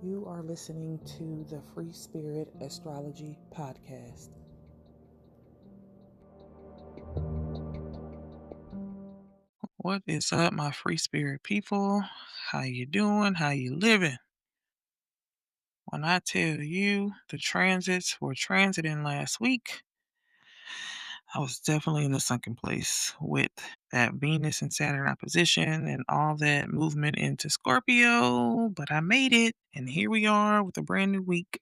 You are listening to the Free Spirit Astrology Podcast. What is up, my free spirit people? How you doing? How you living? When I tell you the transits were transiting last week, I was definitely in the sunken place with that Venus and Saturn opposition and all that movement into Scorpio, but I made it, and here we are with a brand new week.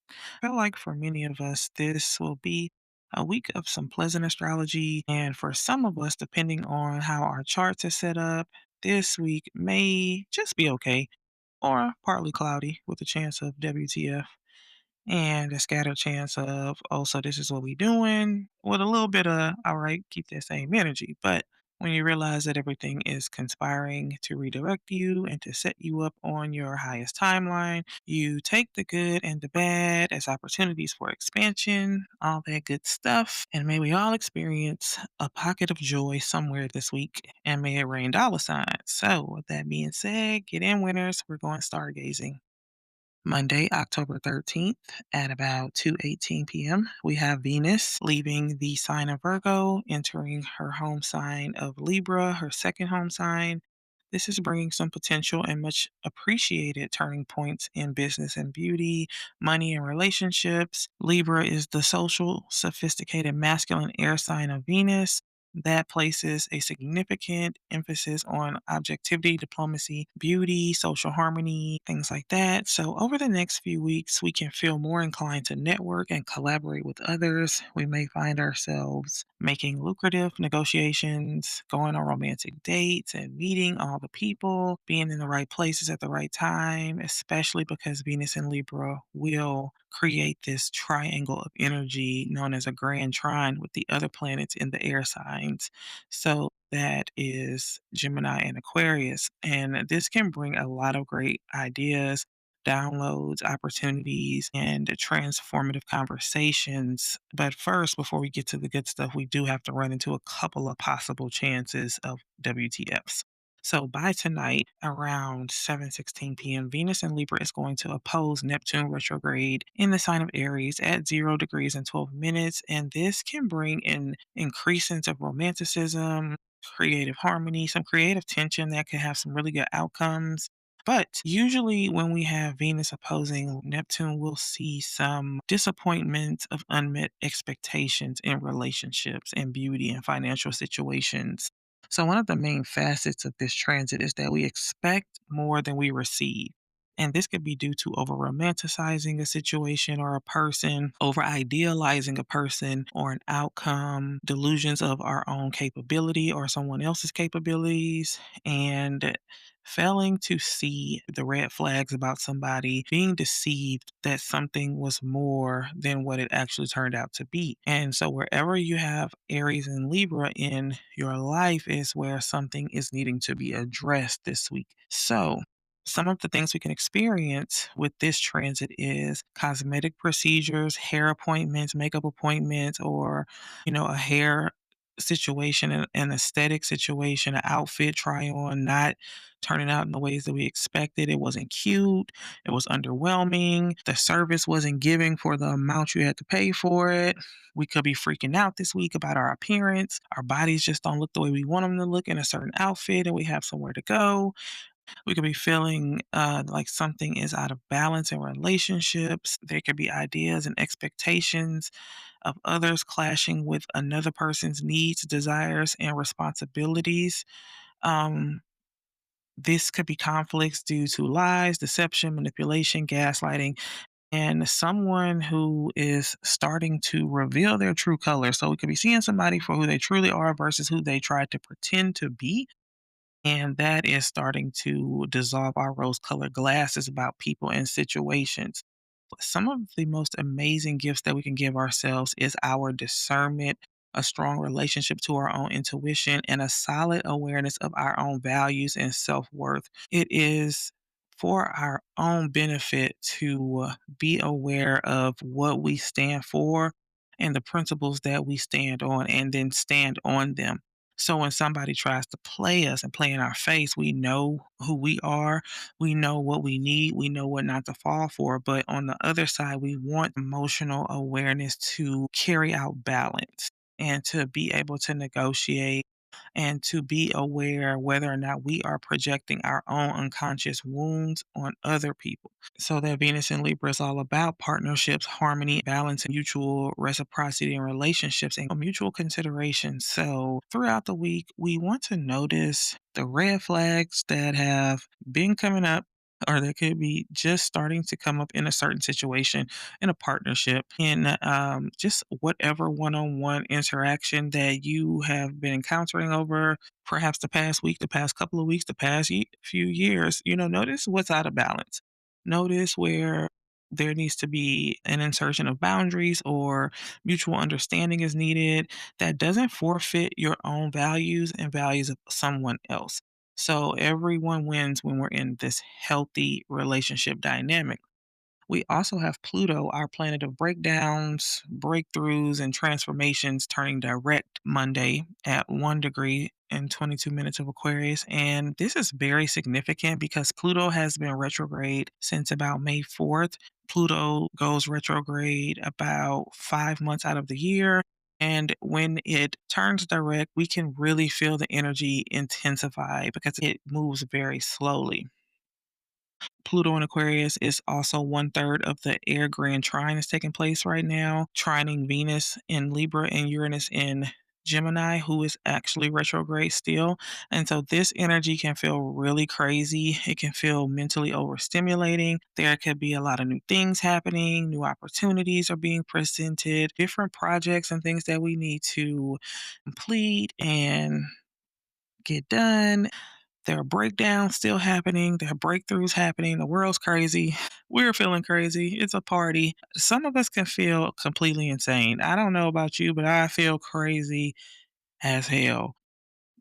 I feel like for many of us, this will be a week of some pleasant astrology. And for some of us, depending on how our charts are set up, this week may just be okay or partly cloudy with a chance of WTF and a scattered chance of, oh, so this is what we doing, with a little bit of, all right, keep that same energy. But when you realize that everything is conspiring to redirect you and to set you up on your highest timeline, you take the good and the bad as opportunities for expansion, all that good stuff. And may we all experience a pocket of joy somewhere this week, and may it rain dollar signs. So, with that being said, get in, winners. We're going stargazing. Monday, October 13th at about 2:18 p.m. We have Venus leaving the sign of Virgo, entering her home sign of Libra, her second home sign. This is bringing some potential and much appreciated turning points in business and beauty, money and relationships. Libra is the social, sophisticated masculine air sign of Venus that places a significant emphasis on objectivity, diplomacy, beauty, social harmony, things like that. So, over the next few weeks, we can feel more inclined to network and collaborate with others. We may find ourselves making lucrative negotiations, going on romantic dates, and meeting all the people, being in the right places at the right time, especially because Venus and Libra will create this triangle of energy known as a grand trine with the other planets in the air signs. So that is Gemini and Aquarius. And this can bring a lot of great ideas, downloads, opportunities, and transformative conversations. But first, before we get to the good stuff, we do have to run into a couple of possible chances of WTFs. So by tonight, around 7:16 p.m., Venus in Libra is going to oppose Neptune retrograde in the sign of Aries at 0 degrees and 12 minutes. And this can bring in increasance of romanticism, creative harmony, some creative tension that could have some really good outcomes. But usually, when we have Venus opposing Neptune, we'll see some disappointment of unmet expectations in relationships and beauty and financial situations. So, one of the main facets of this transit is that we expect more than we receive. And this could be due to over romanticizing a situation or a person, over idealizing a person or an outcome, delusions of our own capability or someone else's capabilities, and failing to see the red flags about somebody, being deceived that something was more than what it actually turned out to be. And so, wherever you have Aries and Libra in your life, is where something is needing to be addressed this week. So, some of the things we can experience with this transit is cosmetic procedures, hair appointments, makeup appointments, or, a hair situation, an aesthetic situation, an outfit try on, not turning out in the ways that we expected. It wasn't cute. It was underwhelming. The service wasn't giving for the amount you had to pay for it. We could be freaking out this week about our appearance. Our bodies just don't look the way we want them to look in a certain outfit, and we have somewhere to go. We could be feeling like something is out of balance in relationships. There could be ideas and expectations of others clashing with another person's needs, desires, and responsibilities. Um, this could be conflicts due to lies, deception, manipulation, gaslighting, and someone who is starting to reveal their true color. So we could be seeing somebody for who they truly are versus who they tried to pretend to be. And that is starting to dissolve our rose colored glasses about people and situations. Some of the most amazing gifts that we can give ourselves is our discernment, a strong relationship to our own intuition, and a solid awareness of our own values and self worth. It is for our own benefit to be aware of what we stand for and the principles that we stand on, and then stand on them. So when somebody tries to play us and play in our face, we know who we are, we know what we need, we know what not to fall for. But on the other side, we want emotional awareness to carry out balance and to be able to negotiate and to be aware whether or not we are projecting our own unconscious wounds on other people. So that Venus in Libra is all about partnerships, harmony, balance, and mutual reciprocity in relationships and mutual consideration. So throughout the week, we want to notice the red flags that have been coming up or that could be just starting to come up in a certain situation in a partnership in just whatever one-on-one interaction that you have been encountering over perhaps the past week, the past couple of weeks, the past few years. Notice what's out of balance. Notice where there needs to be an insertion of boundaries or mutual understanding is needed that doesn't forfeit your own values and values of someone else. So everyone wins when we're in this healthy relationship dynamic. We also have Pluto, our planet of breakdowns, breakthroughs, and transformations, turning direct Monday at 1 degree and 22 minutes of Aquarius. And this is very significant because Pluto has been retrograde since about May 4th. Pluto goes retrograde about 5 months out of the year. And when it turns direct, we can really feel the energy intensify because it moves very slowly. Pluto in Aquarius is also one third of the air grand trine is taking place right now, trining Venus in Libra and Uranus in Gemini, who is actually retrograde still. And so this energy can feel really crazy. It can feel mentally overstimulating. There could be a lot of new things happening, new opportunities are being presented, different projects and things that we need to complete and get done. There are breakdowns still happening. There are breakthroughs happening. The world's crazy. We're feeling crazy. It's a party. Some of us can feel completely insane. I don't know about you, but I feel crazy as hell.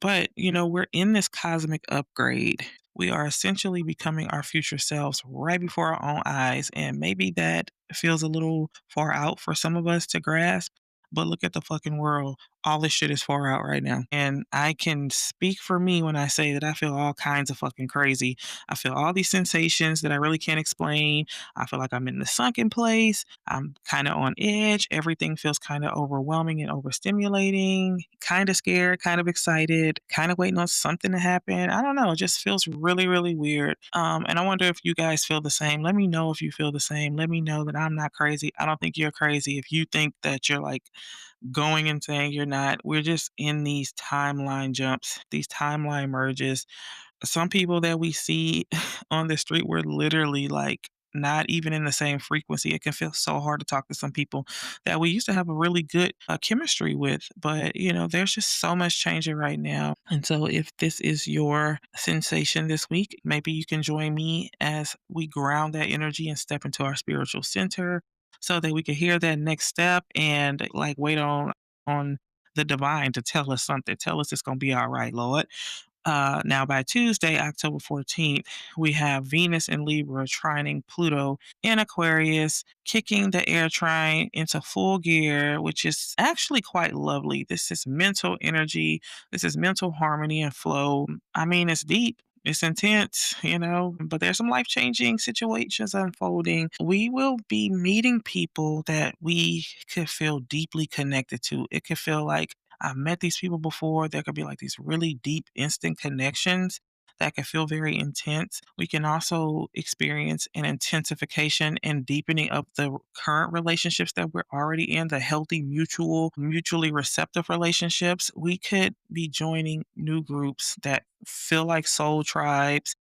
But, we're in this cosmic upgrade. We are essentially becoming our future selves right before our own eyes. And maybe that feels a little far out for some of us to grasp. But look at the fucking world. All this shit is far out right now. And I can speak for me when I say that I feel all kinds of fucking crazy. I feel all these sensations that I really can't explain. I feel like I'm in the sunken place. I'm kind of on edge. Everything feels kind of overwhelming and overstimulating, kind of scared, kind of excited, kind of waiting on something to happen. I don't know. It just feels really, really weird. And I wonder if you guys feel the same. Let me know if you feel the same. Let me know that I'm not crazy. I don't think you're crazy. If you think that you're like going and saying you're not, we're just in these timeline jumps, these timeline merges. Some people that we see on the street, we're literally like not even in the same frequency. It can feel so hard to talk to some people that we used to have a really good chemistry with. But, there's just so much changing right now. And so, if this is your sensation this week, maybe you can join me as we ground that energy and step into our spiritual center so that we can hear that next step and like wait on the divine to tell us something, tell us it's going to be all right, Lord. Now, by Tuesday, October 14th, we have Venus in Libra trining Pluto in Aquarius, kicking the air trine into full gear, which is actually quite lovely. This is mental energy, this is mental harmony and flow. I mean, it's deep. It's intense, but there's some life changing situations unfolding. We will be meeting people that we could feel deeply connected to. It could feel like I've met these people before. There could be like these really deep, instant connections that can feel very intense. We can also experience an intensification and deepening of the current relationships that we're already in, the healthy, mutually receptive relationships. We could be joining new groups that feel like soul tribes.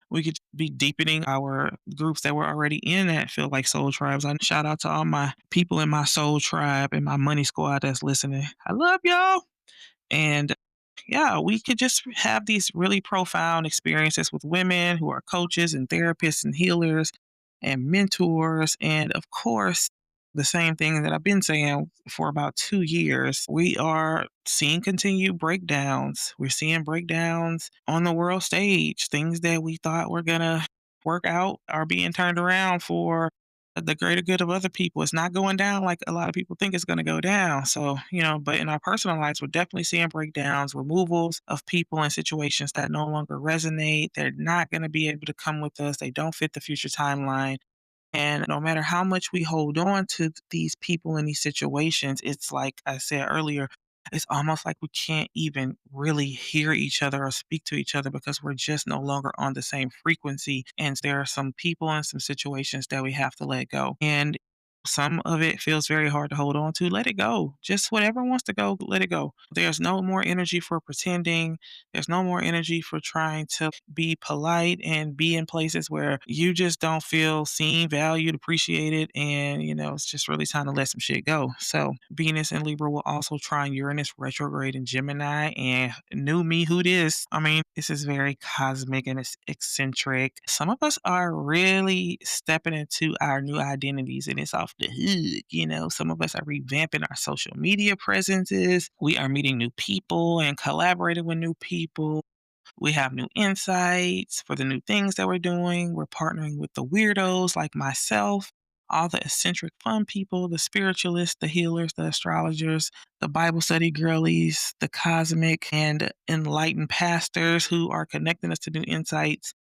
We could be deepening our groups that we're already in that feel like soul tribes. I shout out to all my people in my soul tribe and my money squad that's listening. I love y'all. And yeah, we could just have these really profound experiences with women who are coaches and therapists and healers and mentors. And of course, the same thing that I've been saying for about 2 years, we are seeing continued breakdowns. We're seeing breakdowns on the world stage. Things that we thought were going to work out are being turned around for the greater good of other people. It's not going down like a lot of people think it's going to go down. So, but in our personal lives, we're definitely seeing breakdowns, removals of people and situations that no longer resonate. They're not going to be able to come with us. They don't fit the future timeline. And no matter how much we hold on to these people in these situations, it's like I said earlier, it's almost like we can't even really hear each other or speak to each other because we're just no longer on the same frequency. And there are some people and some situations that we have to let go. And some of it feels very hard to hold on to. Let it go. Just whatever wants to go, let it go. There's no more energy for pretending. There's no more energy for trying to be polite and be in places where you just don't feel seen, valued, appreciated. And, it's just really time to let some shit go. So, Venus and Libra will also trine Uranus retrograde in Gemini. And new me, who this? I mean, this is very cosmic and it's eccentric. Some of us are really stepping into our new identities and it's off the hook. Some of us are revamping our social media presences. We are meeting new people and collaborating with new people. We have new insights for the new things that we're doing. We're partnering with the weirdos like myself, all the eccentric fun people, the spiritualists, the healers, the astrologers, the Bible study girlies, the cosmic and enlightened pastors who are connecting us to new insights.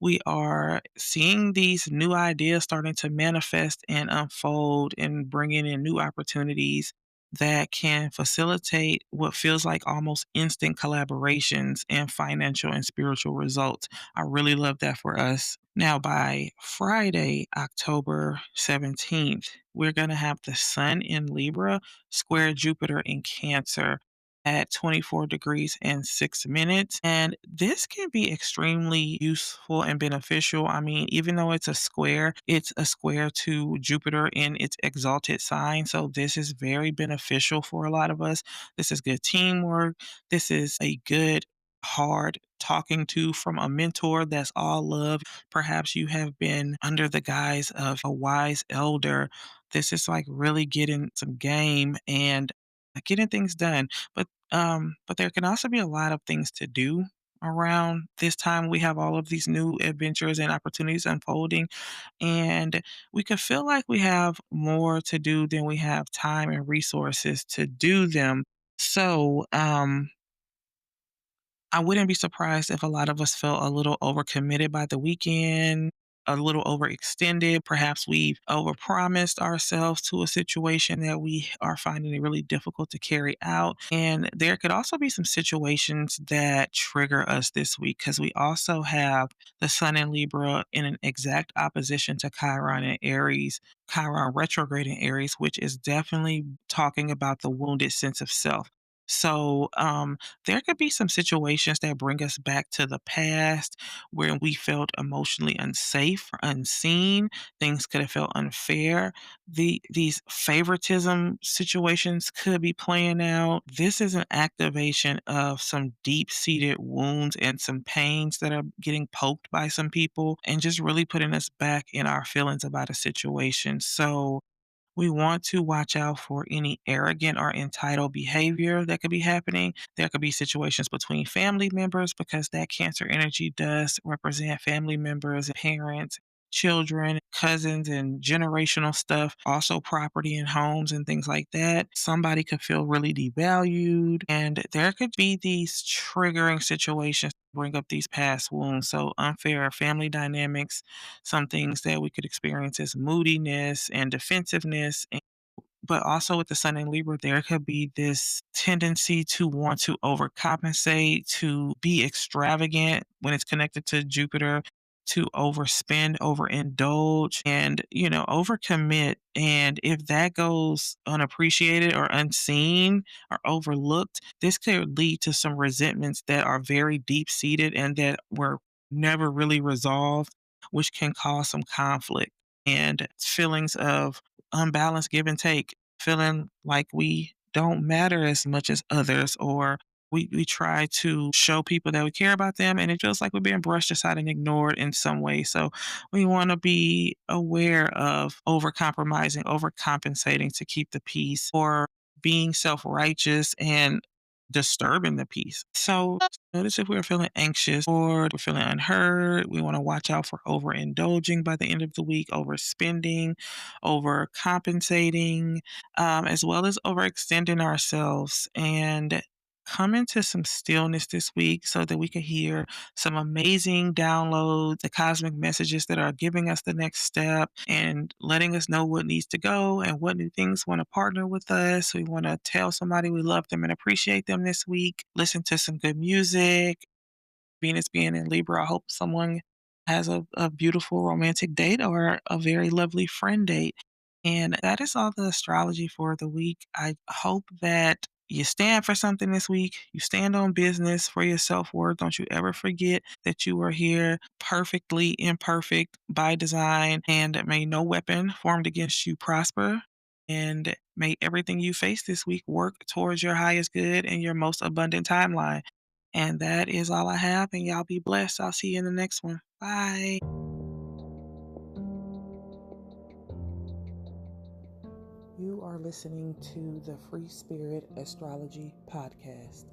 We are seeing these new ideas starting to manifest and unfold and bringing in new opportunities that can facilitate what feels like almost instant collaborations and financial and spiritual results. I really love that for us. Now, by Friday, October 17th, we're going to have the Sun in Libra square Jupiter in Cancer at 24 degrees and 6 minutes. And this can be extremely useful and beneficial. I mean, even though it's a square to Jupiter in its exalted sign. So this is very beneficial for a lot of us. This is good teamwork. This is a good hard talking to from a mentor that's all love. Perhaps you have been under the guise of a wise elder. This is like really getting some game and getting things done. But there can also be a lot of things to do around this time. We have all of these new adventures and opportunities unfolding, and we could feel like we have more to do than we have time and resources to do them. So, I wouldn't be surprised if a lot of us felt a little overcommitted by the weekend, a little overextended. Perhaps we've overpromised ourselves to a situation that we are finding it really difficult to carry out. And there could also be some situations that trigger us this week because we also have the Sun in Libra in an exact opposition to Chiron in Aries, Chiron retrograde in Aries, which is definitely talking about the wounded sense of self. So, there could be some situations that bring us back to the past where we felt emotionally unsafe, unseen. Things could have felt unfair. These favoritism situations could be playing out. This is an activation of some deep-seated wounds and some pains that are getting poked by some people and just really putting us back in our feelings about a situation. So, we want to watch out for any arrogant or entitled behavior that could be happening. There could be situations between family members because that Cancer energy does represent family members, parents, children, cousins, and generational stuff. Also, property and homes and things like that. Somebody could feel really devalued, and there could be these triggering situations bring up these past wounds. So, unfair family dynamics, some things that we could experience as moodiness and defensiveness. But also with the Sun in Libra, there could be this tendency to want to overcompensate, to be extravagant when it's connected to Jupiter, to overspend, overindulge, and, overcommit. And if that goes unappreciated or unseen or overlooked, this could lead to some resentments that are very deep seated and that were never really resolved, which can cause some conflict and feelings of unbalanced give and take, feeling like we don't matter as much as others, or we try to show people that we care about them, and it feels like we're being brushed aside and ignored in some way. So we want to be aware of over compromising, overcompensating to keep the peace, or being self righteous and disturbing the peace. So notice if we're feeling anxious or we're feeling unheard, we want to watch out for overindulging by the end of the week, overspending, overcompensating, as well as overextending ourselves, and come into some stillness this week so that we can hear some amazing downloads, the cosmic messages that are giving us the next step and letting us know what needs to go and what new things want to partner with us. We want to tell somebody we love them and appreciate them this week. Listen to some good music. Venus being in Libra, I hope someone has a beautiful romantic date or a very lovely friend date. And that is all the astrology for the week. I hope that you stand for something this week. You stand on business for your self worth. Don't you ever forget that you are here perfectly imperfect by design, and may no weapon formed against you prosper. And may everything you face this week work towards your highest good and your most abundant timeline. And that is all I have, and y'all be blessed. I'll see you in the next one. Bye. You are listening to the Free Spirit Astrology Podcast.